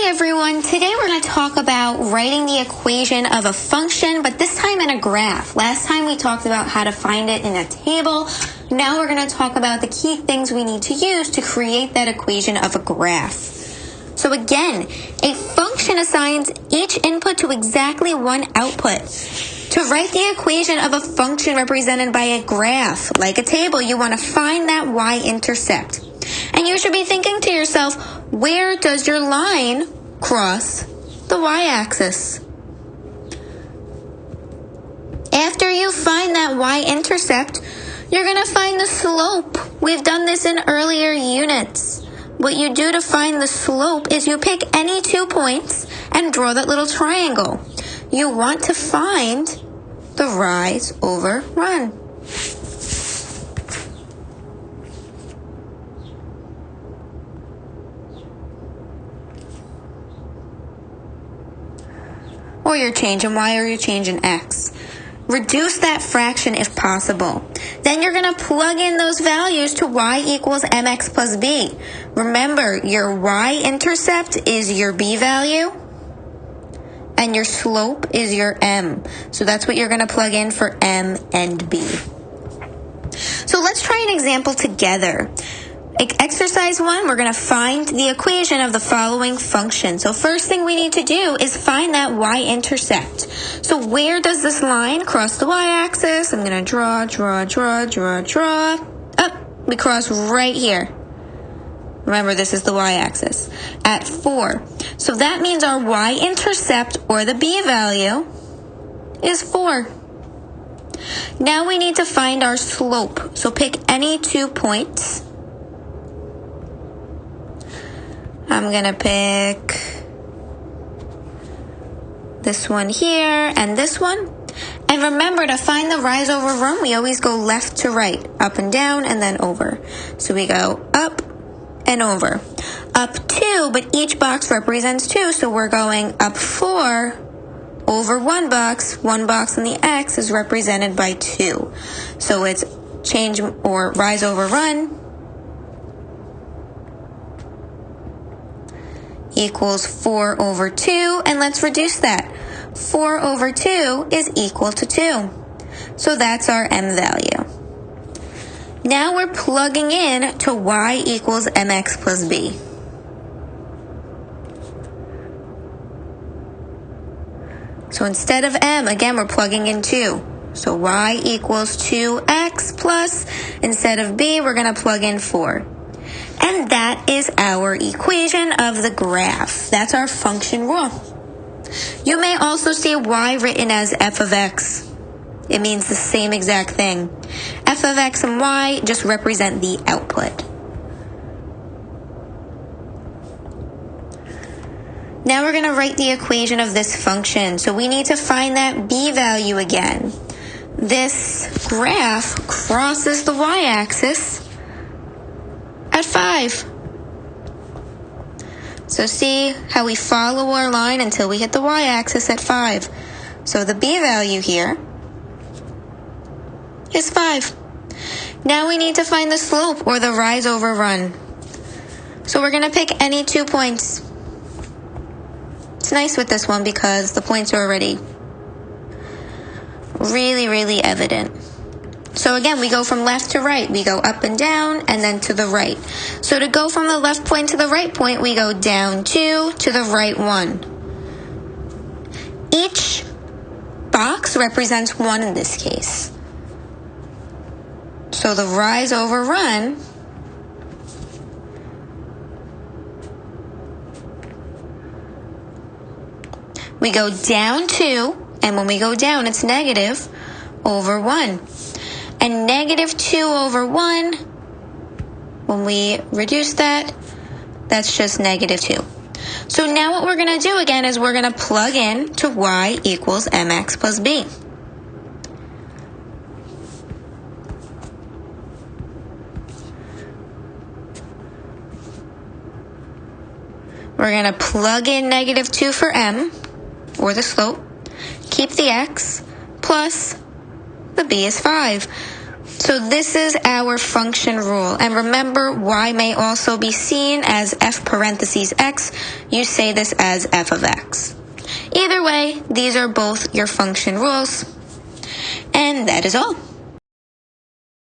Hi everyone, today we're going to talk about writing the equation of a function, but this time in a graph. Last time we talked about how to find it in a table. Now we're going to talk about the key things we need to use to create that equation of a graph. So again, a function assigns each input to exactly one output. To write the equation of a function represented by a graph, like a table, you want to find that y-intercept. And you should be thinking to yourself, where does your line cross the y-axis? After you find that y-intercept, you're going to find the slope. We've done this in earlier units. What you do to find the slope is you pick any 2 points and draw that little triangle. You want to find the rise over run. Or you're changing y or you're changing x. Reduce that fraction if possible. Then you're going to plug in those values to y equals mx plus b. Remember, your y-intercept is your b value, and your slope is your m. So that's what you're going to plug in for m and b. So let's try an example together. Exercise 1, we're going to find the equation of the following function. So first thing we need to do is find that y-intercept. So where does this line cross the y-axis? I'm going to draw. Up, we cross right here. Remember, this is the y-axis at 4. So that means our y-intercept, or the b value, is 4. Now we need to find our slope. So pick any 2 points. I'm going to pick this one here and this one. And remember, to find the rise over run, we always go left to right, up and down, and then over. So we go up and over. Up 2, but each box represents 2, so we're going up 4 over 1 box. 1 box in the x is represented by 2. So it's change or rise over run equals 4 over 2, and let's reduce that. 4 over 2 is equal to 2. So that's our m value. Now we're plugging in to y equals mx plus b. So instead of m, again, we're plugging in 2. So y equals 2x plus, instead of b, we're going to plug in 4. And that is our equation of the graph. That's our function rule. You may also see y written as f of x. It means the same exact thing. F of x and y just represent the output. Now we're going to write the equation of this function. So we need to find that b value again. This graph crosses the y-axis at 5. So see how we follow our line until we hit the y-axis at 5. So the b value here is 5. Now we need to find the slope, or the rise over run. So we're going to pick any 2 points. It's nice with this one because the points are already really evident. So again, we go from left to right. We go up and down, and then to the right. So to go from the left point to the right point, we go down 2 to the right 1. Each box represents 1 in this case. So the rise over run we go down 2, and when we go down, it's negative over 1. And negative 2 over 1, when we reduce that, that's just negative 2. So now what we're going to do again is we're going to plug in to y equals mx plus b. We're going to plug in negative 2 for m, or the slope, keep the x, plus the b is 5. So this is our function rule. And remember, y may also be seen as f parentheses x. You say this as f of x. Either way, these are both your function rules. And that is all.